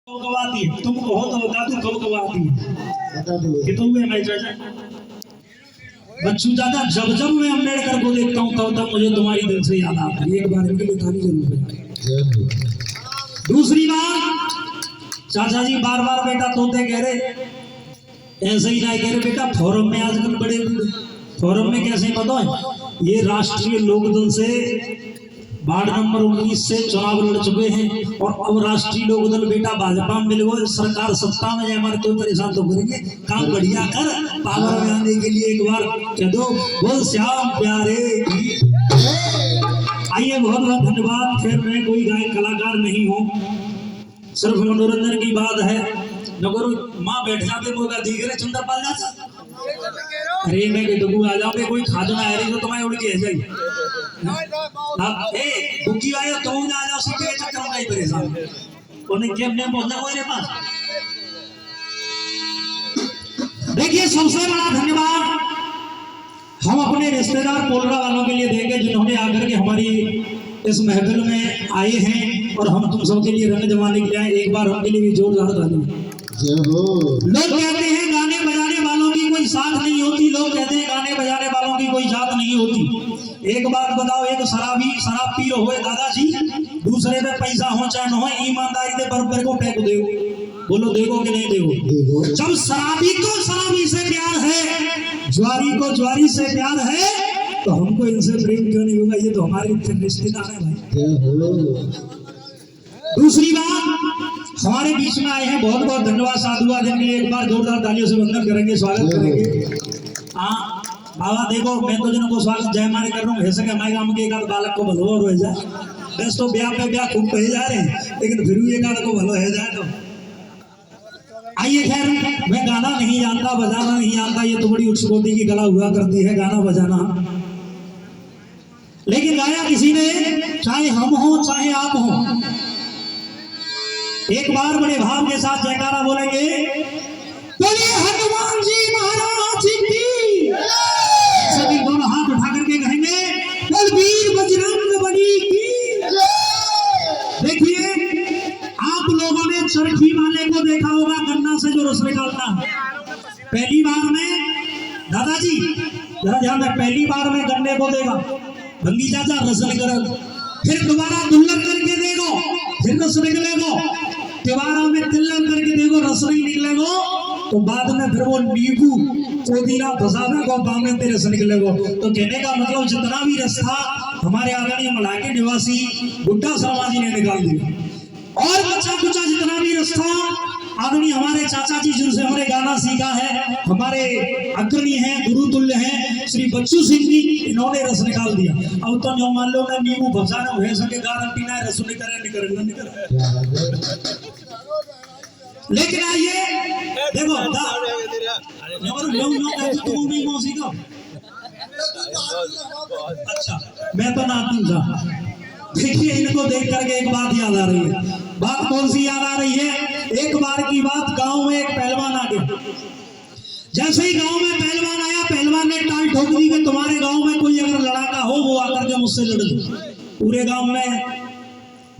गवाती है तुम कहो तो बता दूं कब गवाती है कि तुम मैं चाचा बच्चू चाचा जब जब मैं अम्बेडकर को देखता हूँ तब तब मुझे तुम्हारी दिल से याद आता है। एक बार इनके लिए ताली जरूर है। दूसरी बात चाचा जी बार बार बेटा तोते कह रहे ऐसे ही ना कह रहे बेटा फोरम में आजकल बड़े फोरम में कैसे बताओ ये राष्ट्रीय लोकदल से वार्ड नंबर 19 से चुनाव लड़ चुके हैं और अब राष्ट्रीय लोकदल बेटा भाजपा में मिल गए सरकार सत्ता में जाए हमारे कोई परेशान तो करेंगे काम बढ़िया कर पावर में आने के लिए एक बार कह दो बोल श्याम प्यारे आइए बहुत बहुत धन्यवाद। फिर मैं कोई गायक कलाकार नहीं हूँ सिर्फ मनोरंजन की बात है नगर माँ बैठ जाते मौका दिख रहे चंद्रपाल जा अरे मैं डुबू आ जाओगे कोई खादना है तो तुम्हारे उड़ के है जाइए बुकी आया तो आ जाओ सीधे चक्कर में नहीं परेशान उन्हें क्या ने पहुंचना कोई मेरे पास। देखिए सबसे बड़ा धन्यवाद हम अपने रिश्तेदार पोलरा वालों के लिए देंगे जिन्होंने आकर के हमारी इस महफिल में आए हैं और हम तुम सबके लिए रंग जमाने के लिए आए। एक बार उनके लिए भी जोरदार ताली। लोग कहते हैं गाने बजाने वालों की कोई साथ नहीं होती लोग कहते हैं गाने बजाने वालों की कोई जात नहीं होती। एक बात बताओ एक शराब पी रहे हो दादाजी दूसरे पे पैसा हो चाहे न हो ईमानदारी से बराबर को फेंक दो बोलो देखो कि नहीं देखो। जब शराबी को शराबी से प्यार है ज्वारी को ज्वारी से प्यार है तो हमको इनसे प्रेम क्यों नहीं होगा। ये तो हमारे रिश्तेदार है भाई। दूसरी बात हमारे बीच में आए हैं बहुत बहुत धन्यवाद साधुवाद के लिए एक बार जोरदार तालियों से वंदन करेंगे स्वागत करेंगे। हाँ बाबा देखो मैं तो जिनको स्वागत जय मारे कर रहा हूँ ऐसे हमारे गाँव के एक आध बालक को भलो हो जाए बस तो ब्याह पे ब्याह खूब कहे जा रहे हैं लेकिन फिर भी एक आध को भलो है जाए तो आइए। खैर मैं गाना नहीं जानता बजाना नहीं जानता ये तो बड़ी उच्च कोटि की कला हुआ करती है गाना बजाना लेकिन गाया किसी ने चाहे हम हो चाहे आप हो एक बार बड़े भाव के साथ जयकारा बोलेंगे बोलिए हनुमान जी महाराज की सभी दोनों हाथ उठा करके कहेंगे बलबीर बजरंगबली की। देखिए आप लोगों ने चरखी वाले को देखा होगा गन्ना से जो रस निकालता है पहली बार में दादाजी जरा ध्यान रख पहली बार में गन्ने को देगा भंगी चाचा रस निकल फिर दोबारा दुल्लर करके देखो फिर रस निकलेगो दोबारा में तिल्लर करके देखो रस नहीं निकलेगो तो बाद में फिर वो नींबू पुदीना फसाना को बामे तेरे से निकलेगो। तो कहने का मतलब जितना भी रस था हमारे आदरणीय मलाके निवासी बुड्ढा शर्मा जी ने निकाल दिया और बच्चा कुचा जितना भी रस था आदरणीय हमारे चाचा जी जिनसे हमने गाना सीखा है हमारे अग्रणी हैं गुरु तुल्य हैं श्री बच्चू सिंह जी इन्होंने रस निकाल दिया। अब तो जो मान लो ना नींबू फसाना हो सके गारंटी ना रस निकले लेकिन आइए देखो तुम भी मौसी का अच्छा मैं तो नाती था। देखिए इनको देख करके एक बात याद आ रही है। बात कौन सी याद आ रही है। एक बार की बात गांव में एक पहलवान आ गया। जैसे ही गांव में पहलवान आया पहलवान ने टाल ठोक दी कि तुम्हारे गांव में कोई अगर लड़ाका हो वो आकर के मुझसे लड़ दो। पूरे गांव में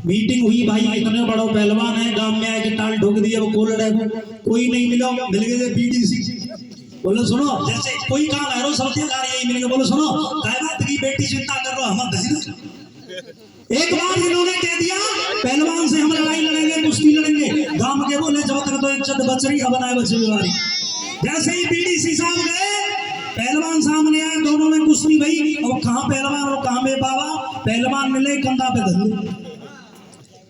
मीटिंग हुई भाई इतने बड़ो पहलवान है गांव में आके टाल ठोक दिया वो को लड़े कोई नहीं मिला मिल गए बीडीसी बोलो सुनो जैसे कोई काम है रो सब यही मिल गए बोलो सुनो काय बात की बेटी चिंता कर लो हम एक बार इन्होंने कह दिया पहलवान से हम लड़ाई लड़ेंगे कुश्ती लड़ेंगे गांव के बोले जब तक तो एक चंद बच रही अब बनाए बच्चे बीमारी। जैसे ही बीडीसी साहब गए पहलवान सामने आए दोनों में कुश्ती भई और कहाँ पहलवान और कहाँ में बाबा पहलवान मिले कंधा पे धर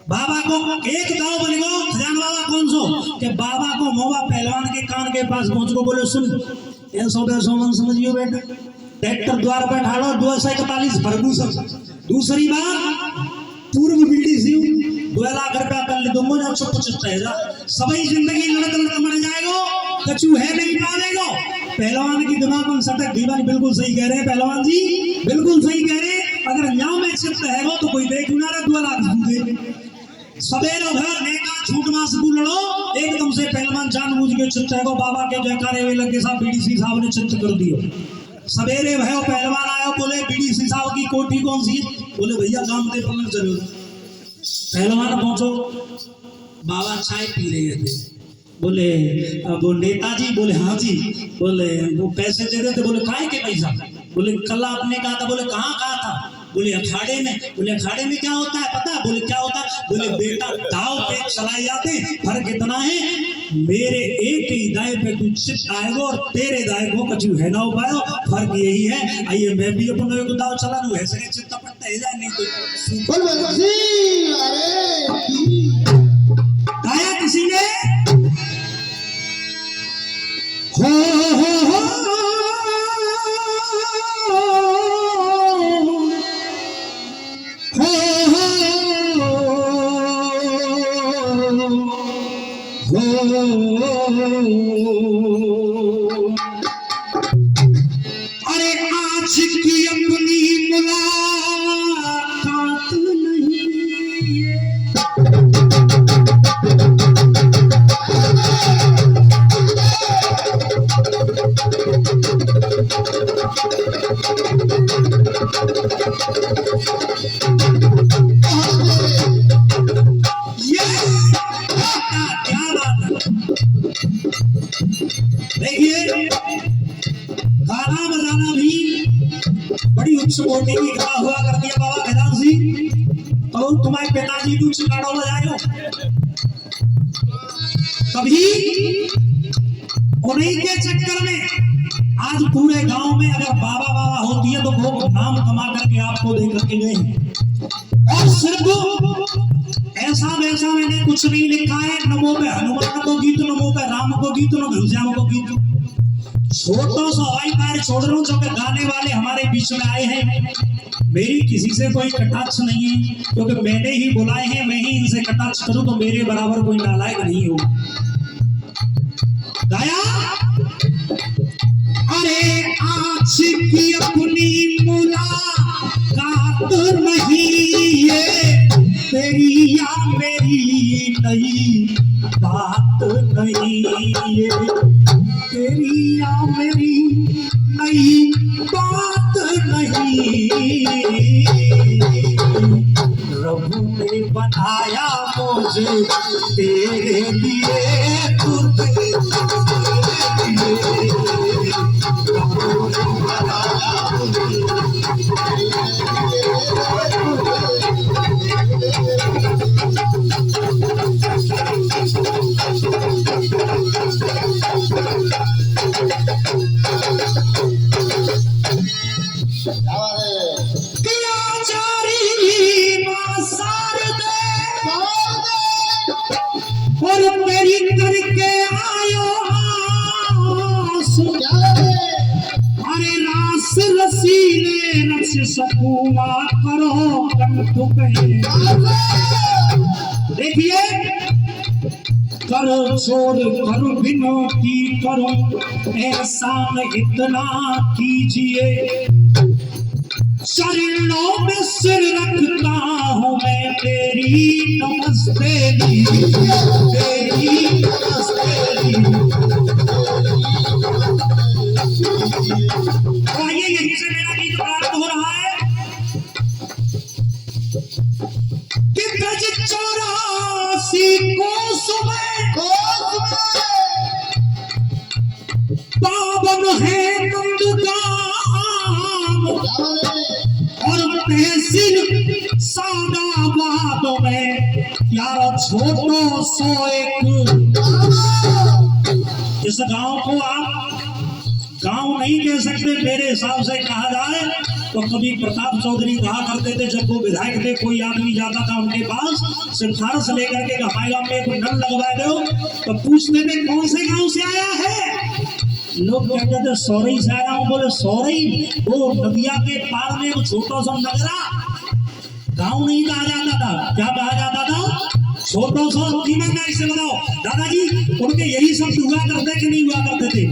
बाबा को एक दाव बन गो जान बाबा कौन सो कि बाबा को मोवा पहलवान के कान के पास पहुंच को बोले सुन 100 मन समझियो बेटे ट्रैक्टर द्वार पर ढालो 241 फर्गूसन। दूसरी बात पूर्व बीडीसी 2 लाख रुपया कर ले दूंगा ना चुप रहेगा सभी जिंदगी लड़क लड़क मर जाएगो कछु है नहीं पावेगो। पहलवान की दिमाग में सटक दीवानी बिल्कुल सही कह रहे हैं पहलवान जी बिल्कुल सही कह रहे हैं। अगर यहाँ में चित्त है वो तो कोई देख ना रहा 2 लाख दे सवेरे घर नेका झूठ मास लड़ो एकदम से पहलवान जानबूझ के चित्त है बाबा के जयकारे वे लगे साहब बीडीसी साहब ने चित्त कर दिया। सवेरे भयो पहलवान आयो बोले बीडीसी साहब की कोठी कौन सी बोले भैया गांव दे पलट चलो पहलवान पहुंचो बाबा चाय पी रहे थे। बोले वो नेताजी, बोले हाँ जी। बोले वो पैसे दे देते। बोले काहे के पैसा? बोले कल आपने कहा था। बोले कहाँ कहा था? बोले अखाड़े में। बोले अखाड़े में क्या होता है पता? बोले क्या होता है? बोले बेटा दाव पे चलाए जाते, फर्क इतना है मेरे एक ही दाए पे तू चित आएगो और तेरे दाए को कछु है ना हो पायो, फर्क यही है। आइए मैं भी अपने एक दाव चला लूं, ऐसे चित्त पड़ता है जाए नहीं तो गाया किसी ने हो अरे आज की अपनी मुलाकात नहीं है। देखिए गाना बजाना भी बड़ी उच्च कोटि की कला हुआ करती है बाबा भैदान सिंह। तो तुम्हारे पिताजी उच्च गाड़ो बजायो कभी उन्हीं के चक्कर में आज पूरे गांव में अगर बाबा बाबा होती है तो लोग नाम कमा करके आपको दे करके गए। और सिर्फ ऐसा वैसा मैंने कुछ नहीं लिखा है। नमो पे हनुमान को गीत, नमो पे राम को गीत, नमो घुश्याम को गीत। छोटो सा हवाई पैर छोड़ रहा हूँ जो कि गाने वाले हमारे बीच में आए हैं। मेरी किसी से कोई कटाक्ष नहीं है क्योंकि मैंने ही बुलाए हैं, मैं ही इनसे कटाक्ष करूं तो मेरे बराबर कोई नालायक नहीं हो। गाया अरे आज की अपनी मुलाकात नहीं है, तेरी या मेरी नई बात नहीं है, तेरी या मेरी नई बात नहीं। रब ने बनाया मुझे तेरे लिए, सकूंगा करो कंठ पे। देखिए करो छोड़ करो विनती करो एहसान इतना कीजिए, चरणों में सिर रखता हूँ मैं तेरी नमस्ते तेरी नमस्ते। आइए यहीं से मेरा गीत प्रारंभ हो रहा है कि ब्रज 84 कोस में पावन है नंदगाम और तहसील सादाबाद में यार छोटो सो एक। इस गांव को आप गांव नहीं कह सकते, मेरे हिसाब से कहा जाए तो कभी प्रताप चौधरी कहा करते थे जब वो विधायक थे, कोई आदमी जाता था उनके पास सिफारिश लेकर के हमारे गांव में कोई नल लगवा दो तो पूछते थे कौन से गांव से आया है। लोग कहते थे सौरई से आया हूँ। बोले सौरई वो नदिया के पार में वो छोटा सा नगरा, गांव नहीं कहा जाता था, क्या कहा जाता था? छोटा सा। ईमानदारी से बताओ दादाजी उनके यही शब्द हुआ करते कि नहीं हुआ करते थे?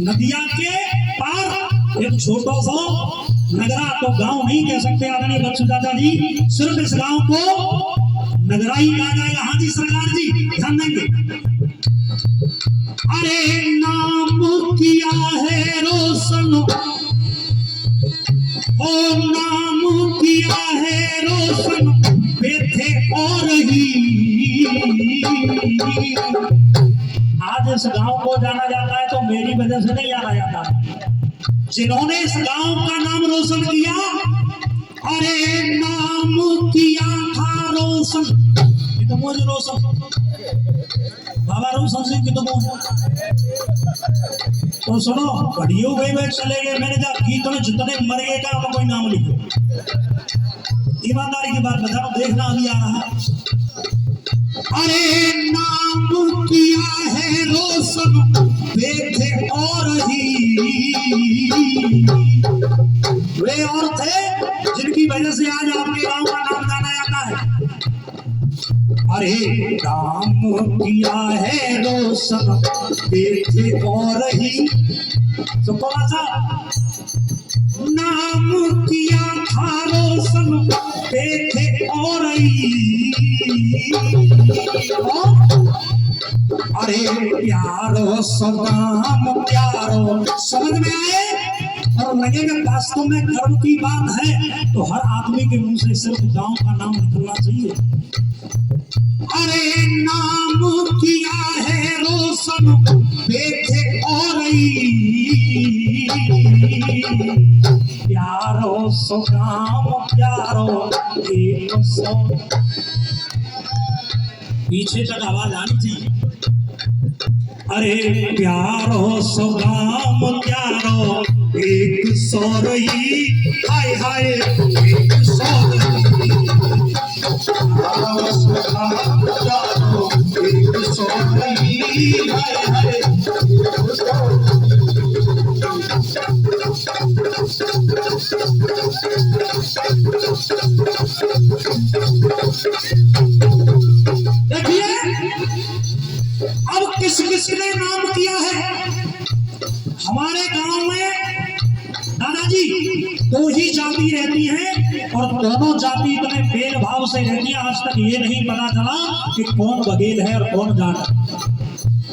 नदिया के पार एक छोटा सा नगरा, तो गांव नहीं कह सकते आदरणीय बच्चू दादाजी, सिर्फ इस गांव को नगरा ही कहा जाएगा। हाँ जी सरकार जी ध्यान देंगे। अरे नाम किया है रोशन, ओ नाम किया है रोशन, बेथे और ही आज इस गांव को जाना जाता है तो मेरी वजह से नहीं जाना जाता, जिन्होंने इस गांव का नाम रोशन किया, अरे नाम किया था रोशन, ये तो मुझे रोशन बाबा रोशन सिंह की तो सुनो, बढ़िया गई वे चले गए, मैंने कहा गीत में जितने मर गए का कोई नाम लिखो, ईमानदारी की बात बता रहा हूं, देखना अभी आ रहा है। अरे नाम किया है रोशन देखे और ही, वे और थे जिनकी वजह से आज आपके गांव का नाम जाना जाता है। अरे नाम किया है रोशन देखे और ही, तो कौन सा नाम किया था रोशन देखे और ही, अरे प्यारो सदाम प्यारो, समझ में आए और लगेगा वास्तव में गर्व की बात है तो हर आदमी के मुंह से सिर्फ गांव का नाम निकलना चाहिए। अरे नाम किया है रोशन देखे और प्यारो सदाम प्यारो एक सौ, पीछे तक आवाज आनी चाहिए। अरे प्यारो सुगाम प्यारो एक सौ रही, हाय हाय एक सौ रही, प्यारो सुगाम प्यारो एक सौ रही, हाय हाय एक सौ देखिए अब किस किसने नाम किया है। हमारे गांव में दादाजी दो ही जाति रहती है और दोनों जाति इतने भेदभाव से रहती है, आज तक ये नहीं पता चला कि कौन बघेल है और कौन जाट।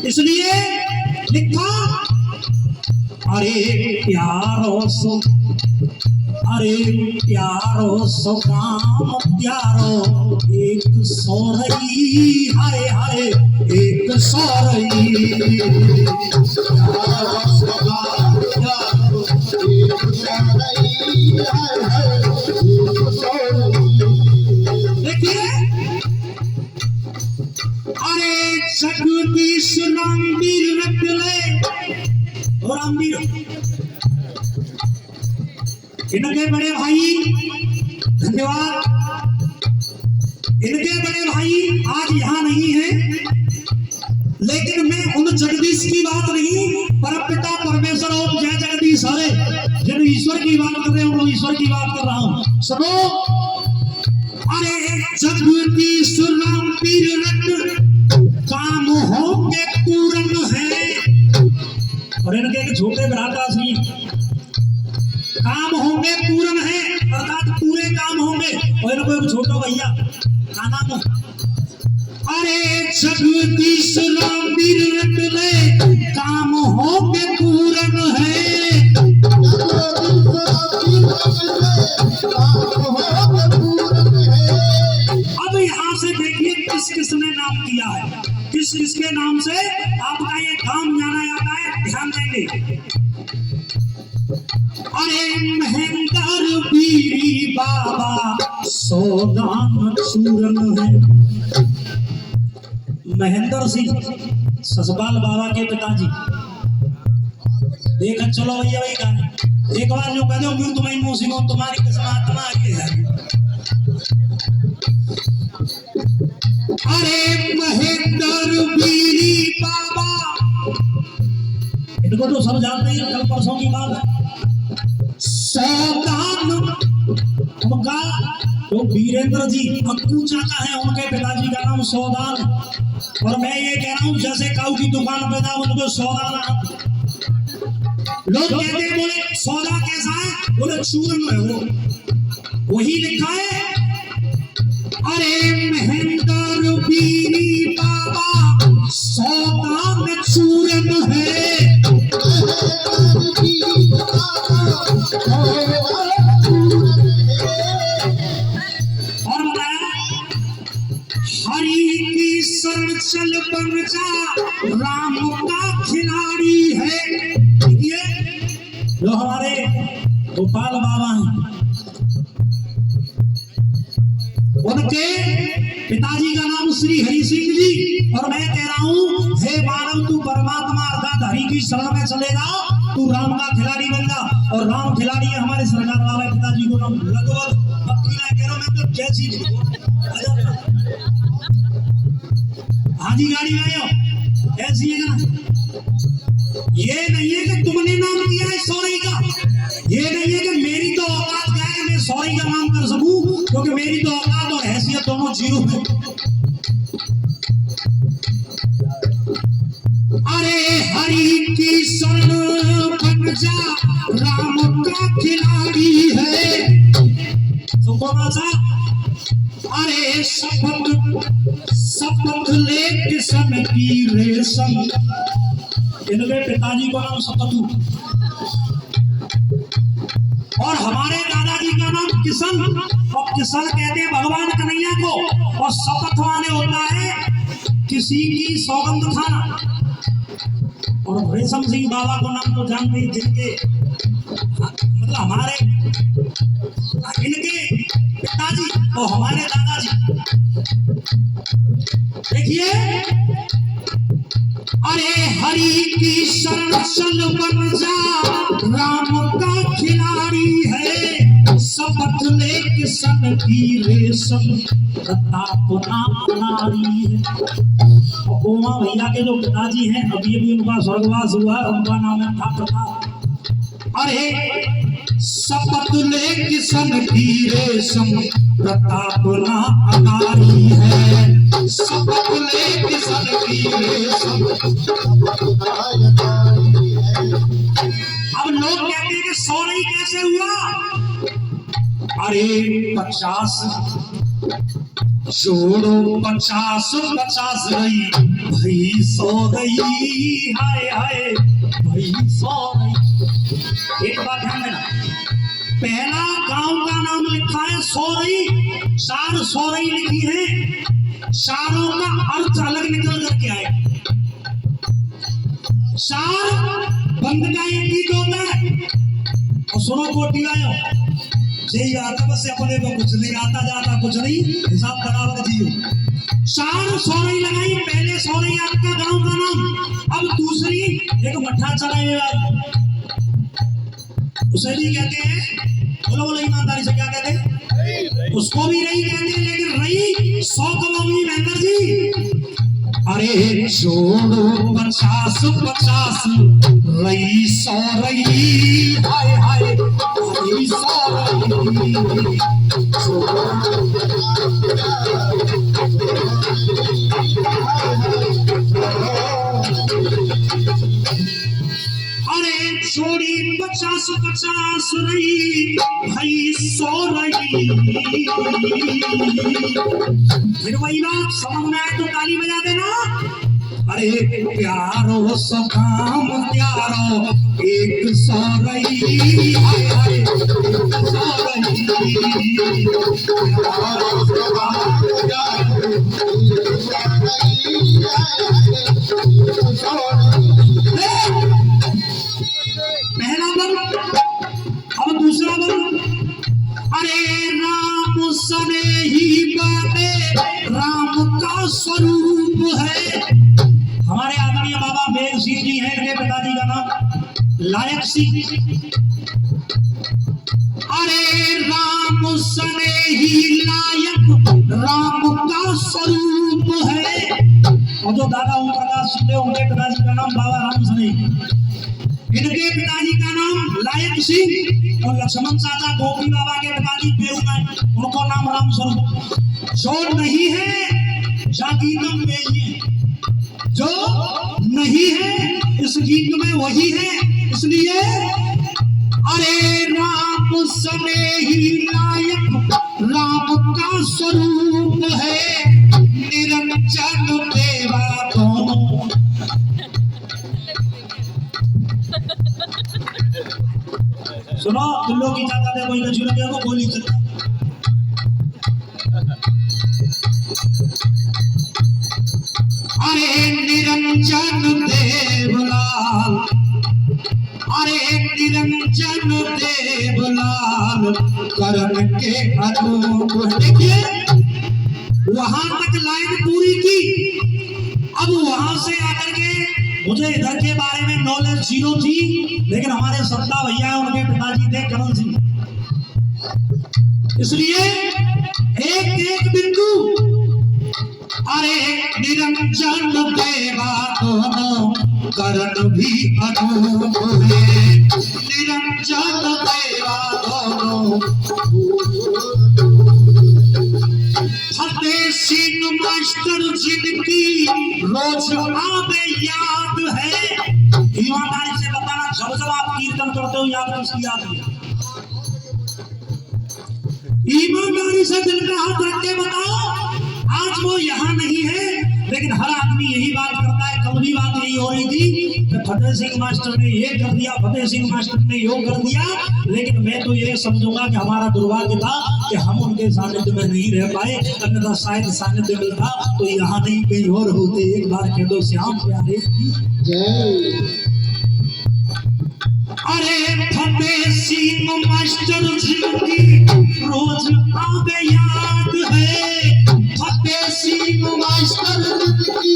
इसलिए लिखा अरे प्यारो सो, अरे प्यारो सुगाम प्यारो एक सौ रही, हाय हाय एक सौ रही, प्यारो सुगाम प्यारो एक सौ रही, हाय हाय एक सौ रही। देखिए अरे जगदीश रामवीर रख ले, रामवीर इनके बड़े भाई, धन्यवाद, इनके बड़े भाई आज यहाँ नहीं है, लेकिन मैं उन जगदीश की बात नहीं, परमपिता परमेश्वर ओम जय जगदीश हरे, जिन ईश्वर की बात कर रहे हैं वो ईश्वर की बात कर रहा हूं। सुनो, अरे जगदीश रामवीर रट काम होंगे पूर्ण है, और इनके छोटे भ्राता श्री काम होंगे पूर्ण है, अर्थात पूरे काम होंगे, और इनको एक छोटा भैया का नाम है अरे जगदीश रामवीर रट ले काम होंगे पूर्ण है, अब यहाँ से देखिए किस किसने नाम किया है, किस किसके नाम से आपका ये काम जाना जाता है, ध्यान देंगे। अरे महेंद्र बीरी बाबा सोदान चूरन है, महेंद्र सिंह ससपाल बाबा के पिताजी, देख चलो भैया भाई का एक बार जो कह दो फिर तुम्हारी मुंह सिंह तुम्हारी किस्मत आत्मा आगे जाएगी। अरे महेंद्र बीरी बाबा, इनको तो सब जानते हैं, कल परसों की बात है। सौदान उनका तो वीरेंद्र जी अक्कू चाचा है, उनके पिताजी का नाम सौदान, और मैं ये कह रहा हूँ जैसे काऊ की दुकान पे था उनको सौदान, लोग कहते हैं बोले सौदा कैसा है, बोले चूरन है वो, वही लिखा है। अरे महेंद्र बीरी बाबा सौदान चूरन है, और बताया हरि की शरण चल बन बन जा राम का खिलाड़ी है। देखिए जो हमारे गोपाल बाबा हैं, उनके पिताजी का नाम श्री हरि सिंह जी, और मैं कह रहा हूं हे मानव तू परमात्मा अर्थात हरि की शरण में चलेगा, तू राम का खिलाड़ी बन जा। और राम खिलाड़ी है हमारे सरकार वाले पिताजी को नाम लगभग पक्की ना कह रहा मैं तो जैसी हाँ जी गाड़ी आयो ऐसी है ना। ये नहीं है कि तुमने नाम दिया है सौरई का, ये नहीं है कि मेरी तो औकात क्या है कि मैं सौरई का नाम कर सकूं, क्योंकि मेरी तो औकात और हैसियत दोनों जीरो है। अरे हरि की शरण बन जा राम का खिलाड़ी है। तो कौन सा? अरे शपथ ले किशन की रेशम, इनके पिताजी को नाम शपथू और हमारे दादाजी का नाम किशन, और किशन कहते हैं भगवान कन्हैया को, और शपथ माने होता है किसी की सौगंध खाना। और रेशम सिंह बाबा को नाम तो जानते हैं, जिनके मतलब हमारे इनके पिताजी और हमारे दादाजी। देखिए अरे हरि की शरण चल बन जा राम का खिलाड़ी है। शपथ ले किशन की रेशम प्रताप नाम नारी है। और उमा भैया के जो पिताजी हैं अभी अभी उनका स्वर्गवास हुआ, उनका नाम है था प्रताप। अरे शपथ ले किशन की रेशम प्रताप नारी है। शपथ ले किशन की रेशम। अब लोग कहते हैं कि सौरई कैसे हुआ? अरे 50 जोड़ो 50 रही भाई सौरई, हाय हाय भाई सौरई। एक बात ध्यान देना, पहला गांव का नाम लिखा है सौरई, 4 सौरई लिखी है, चारों का अर्थ अलग निकल करके आए। 4 बंद का एक गीत होता है। और सुनो कोटी आयो यही आता, बस अपने को कुछ नहीं आता जाता कुछ नहीं, हिसाब बराबर जियो। 4 सौरई लगाई, पहले सौरई आपका गांव का नाम। अब दूसरी एक मठा चलाए उसे भी कहते हैं, बोलो बोलो ईमानदारी से क्या कहते हैं? उसको भी नहीं कहते, लेकिन रही 100 करोड़ महेंद्र जी। अरे जोड़ो 50 रही सौरई, हाय हाय रही सौरई। अरे जोड़ी 50 रही भाई सौरई। फिर वही बात समझ में आए तो ताली बजा देना। अरे प्यारो सकाम प्यारो एक सौरई, हाय हाय सौरई। पहला वर्ग, अब दूसरा वर्ग। अरे राम सने ही बाटे राम का स्वरूप है। हमारे आदरणीय बाबा बेग सिंह जी हैं, इनके पिताजी का नाम लायक सिंह। अरे राम सने ही लायक राम का स्वरूप है। और जो दादा ओम प्रकाश सिंह उनके पिताजी का नाम बाबा राम सने, इनके पिताजी का नाम लायक सिंह, और लक्ष्मण चाचा गोपी बाबा के पिताजी बेऊगाई, उनको नाम राम स्वरूप। जो नहीं है या गीतम में ही है, जो नहीं है इस गीत में वही है। इसलिए अरे राम सने ही लायक राम का स्वरूप है। निरंजन देवा दोनों। सुनो तुल्लो की चाचा दे कोई कछु लगे को गोली चल। अरे निरंजन देवलाल, अरे निरंजन देवलाल करण के अनूप। देखिए वहां तक लाइन पूरी की। अब वहां से आकर के मुझे इधर के बारे में नॉलेज जीरो थी, लेकिन हमारे सत्ता भैया उनके पिताजी थे करण सिंह, इसलिए एक एक बिंदु। अरे निरंजन देवा दोनों करण भी अनूप है, निरंजन देवा दोनों। फतेह सिंह मास्टर जिनकी रोज आवे याद है। ईमानदारी से बताना, जब जब आप कीर्तन करते हो याद किसकी आती है? ईमानदारी से दिल पे हाथ रख के बताओ। आज वो यहाँ नहीं है, लेकिन हर आदमी यही बात करता है। कल भी बात यही हो रही थी कि फतेह सिंह मास्टर ने ये कर दिया, फतेह सिंह मास्टर ने यो कर दिया। लेकिन मैं तो ये समझूंगा कि हमारा दुर्भाग्य था कि हम उनके सानिध्य में नहीं रह पाए, अन्यथा शायद सानिध्य मिलता तो यहाँ नहीं कहीं और होते। एक बार कह दो श्याम प्यारे की जय। अरे फतेह सिंह मास्टर जिनकी रोज आवे याद है, फतेह सिंह मास्टर जिनकी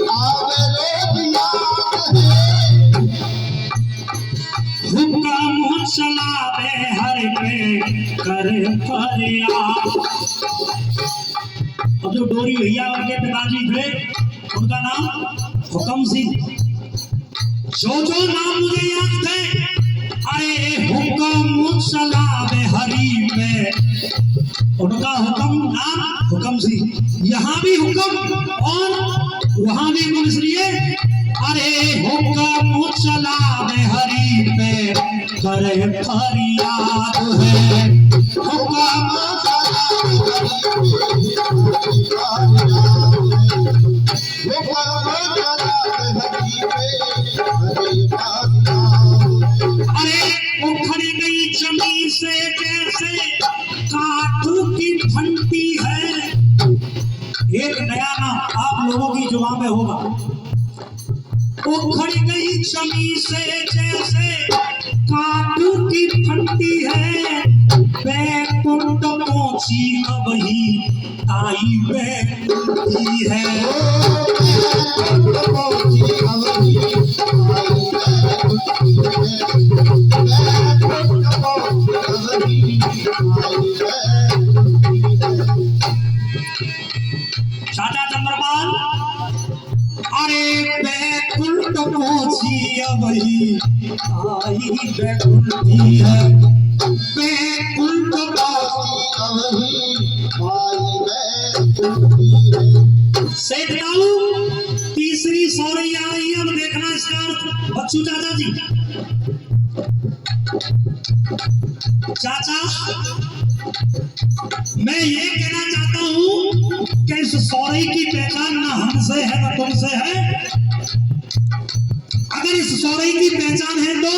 आवे रोज याद है। हुक्म चलावे हर पे करे फरियाद। और जो डोरी भैया उनके पिताजी थे, उनका नाम हुक्म सिंह। जो नाम मुझे याद थे, अरे हुक्म चलावे हरी पे, उनका हुक्म नाम हुक्म सिंह। यहाँ भी हुक्म और वहां भी हुक्म, इसलिए अरे हुक्म चलावे हरी पे करे फरियाद है, हुक्म जमीन से जैसे काठों की फंटी है। एक नया नाम आप लोगों की जुबान में होगा। उखड़ गई जमीन से जैसे काठों की फंटी है, बैकुंठ पहुंची अब ही आई बैकुंठी है। चाचा चंद्रपाल, अरे बैकुंठ पहुंची अब ही आई बैकुंठी है, बैकुंठ पहुंची अब ही आई बैकुंठी है। सेठ ताऊ तीसरी सौरई आ रही है, अब देखना इसका अर्थ। बच्चू चाचा जी, चाचा मैं ये कहना चाहता हूं कि इस सौरई की पहचान ना हमसे है ना तुमसे है। अगर इस सौरई की पहचान है तो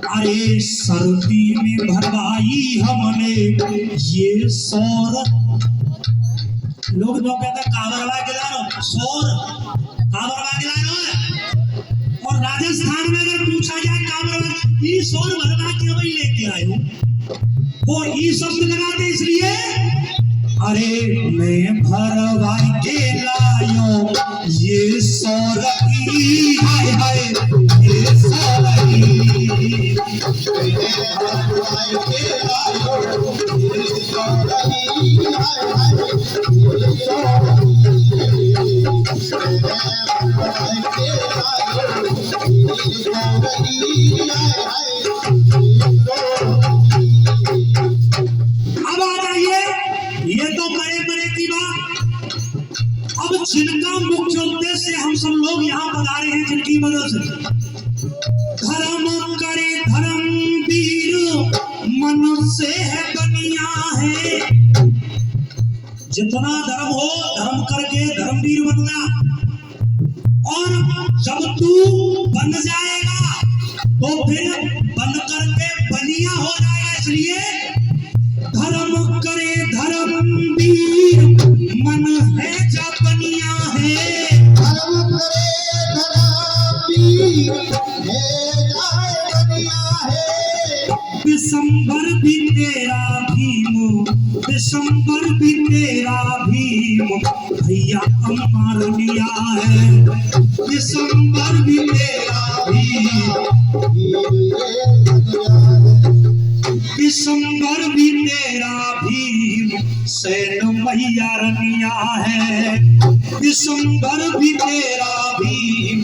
अरे सर्दी में भरवाई हमने ये सौर। लोग जो कहते हैं कावरवा गिलानो, सौर कावरवा गिलानो है। और राजस्थान में अगर पूछा जाए कावरवा, ये सौर भरवा क्यों भाई लेके आए हो, वो ई शब्द लगाते इसलिए। अरे मैं भरवा के लायो ये सौरई, हाय हाय ये सौरई, भरवा के लायो ये सौरई, हाय हाय ये सौरई, भरवा के लायो ये सौरई, हाय हाय ये तो बड़े बड़े की बात। अब जिनका मुख्य उद्देश्य हम सब लोग यहाँ पधारे हैं, जिनकी वजह से धर्म करे धर्मवीर मन से है बनिया है। जितना धर्म हो धर्म करके धर्मवीर बनना, और जब तू बन जाएगा तो फिर बन करके बनिया हो जाएगा। इसलिए धर्म करे धर्मवीर मन है जब बनिया है। करे धरा पीर है जाए दुनिया है। दिसंबर भी तेरा भीम, दिसंबर भी तेरा भीम भैया अमर लिया है। दिसंबर भी तेरा भीम, दिसंबर भी तेरा भीम सैन मैया रनिया है। दिसंबर भी तेरा भीम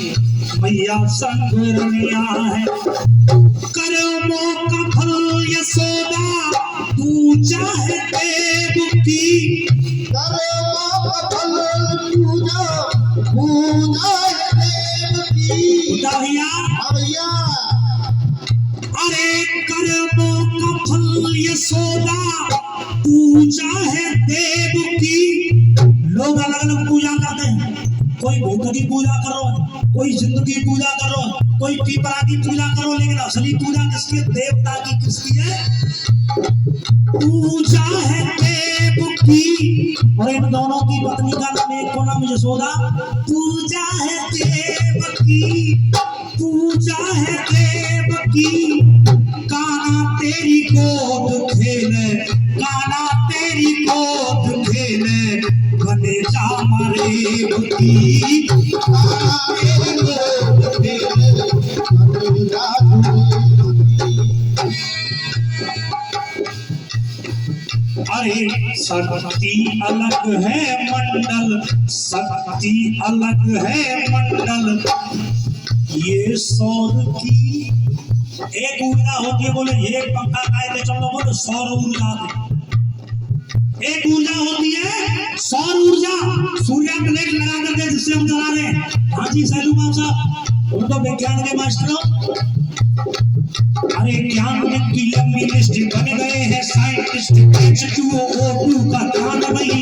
मैया संग रनिया है। करो मौका फल यशोदा तू चाहे देव की, करे मौका फल पूजा है देव की। भैया भैया अरे कर्मों का फल यशोदा पूजा है देव की। लोग अलग अलग पूजा करते हैं, कोई भूत की पूजा करो, कोई जिंद की पूजा करो, कोई पीपरा की पूजा करो, लेकिन असली पूजा किसकी है? देवता की। किसकी है? पूजा है देव की। और इन दोनों की पत्नी का नाम, एक को नाम यशोदा। पूजा है देव की, पूजा है देव की। काना तेरी गोद खेले, काना तेरी गोद खेले बने जा मरे की। काना तेरी गोद खेले बने जा अरे शक्ति अलग है मंडल, शक्ति अलग है मंडल ये सौर की। एक ऊर्जा होती है, बोले एक पंखा कायदे चलो, बोले सौर ऊर्जा। एक ऊर्जा होती है सौर ऊर्जा, सूर्य प्लेट लगा करके जिससे हम चला रहे हैं। हाँ जी सैलू साहब, उनको विज्ञान के मास्टर हो। अरे ज्ञान की लंबी लिस्ट बन गए हैं साइंटिस्ट। H2O2 का ध्यान नहीं,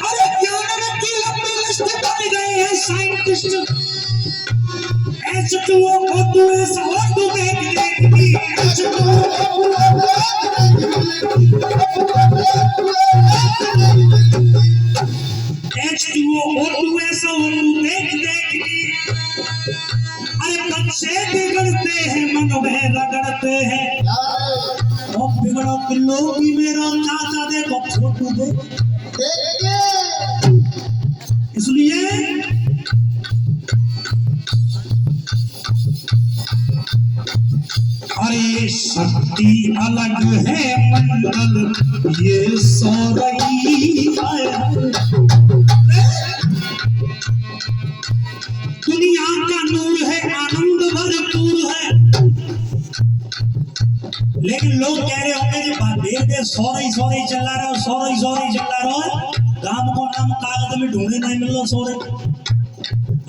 अरे ज्ञान की लंबी लिस्ट बन गए हैं साइंटिस्ट। H2O2 ऐसा O2 देख H2O2 ऐसा O2 देख अरे बच्चे बिगड़ते हैं, मन में रगड़ते हैं। और बिगड़ो किलो की मेरा चाचा देखो फोटो दे। इसलिए अरे शक्ति अलग है मंडल ये सो रही है। दुनिया का नूर है, आनंद भरपूर है। लेकिन लोग कह रहे होंगे जी देर सो रही चल रहा है, सो रही चल रहा है। काम को नाम कागज में ढूंढे नहीं मिल रहा, सो रही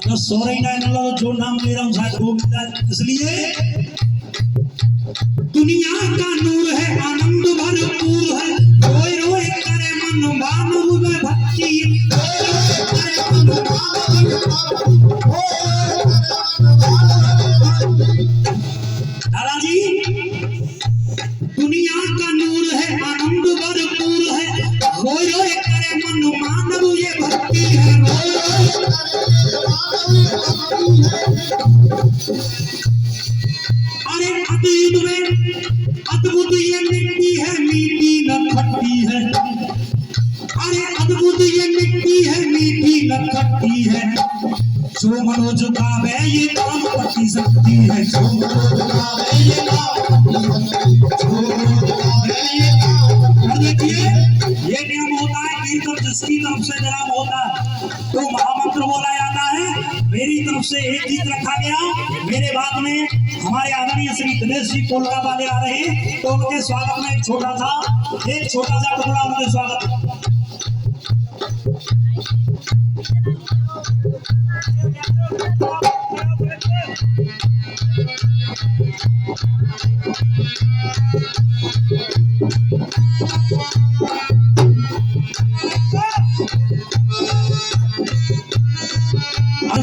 अगर सो रही नहीं मिल रहा तो जो नाम ले रहा हूँ शायद वो मिल जाए। इसलिए दुनिया का नूर है, आनंद भरपूर है। रोए रोए करे मन मानव में भक्ति, दादाजी दुनिया का नूर है, आनंद भरपूर है। रोए रोए करे मन मानव ये भक्ति है। अरे अतीत में अद्भुत ये मिट्टी है, मीठी न खट्टी है। अरे अद्भुत ये मिट्टी है, मीठी न खट्टी है। जो मनोज गावे ये काम पति सकती है। जो मनोज गावे ये काम देखिए ये नियम होता है कि जब जिसकी तरफ से जनाब होता है तो महामंत्र बोला जाता है। मेरी तरफ से एक गीत रखा गया, मेरे बाद में हमारे आदरणीय श्री दिनेश जी कोलका वाले आ रहे हैं, तो उनके स्वागत में एक छोटा सा टुकड़ा उनके स्वागत।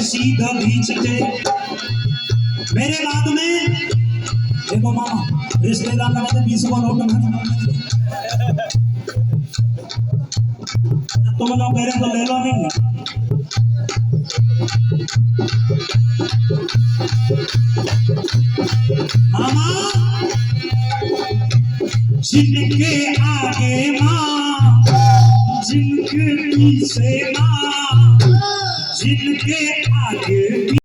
सीधा भी चले मेरे बाद में देखो मामा रिश्तेदार लगा तो 20 को नोट में तुम लोग कह रहे तो ले लो नहीं। मामा जिनके आगे माँ जिनके पीछे माँ जिनके आगे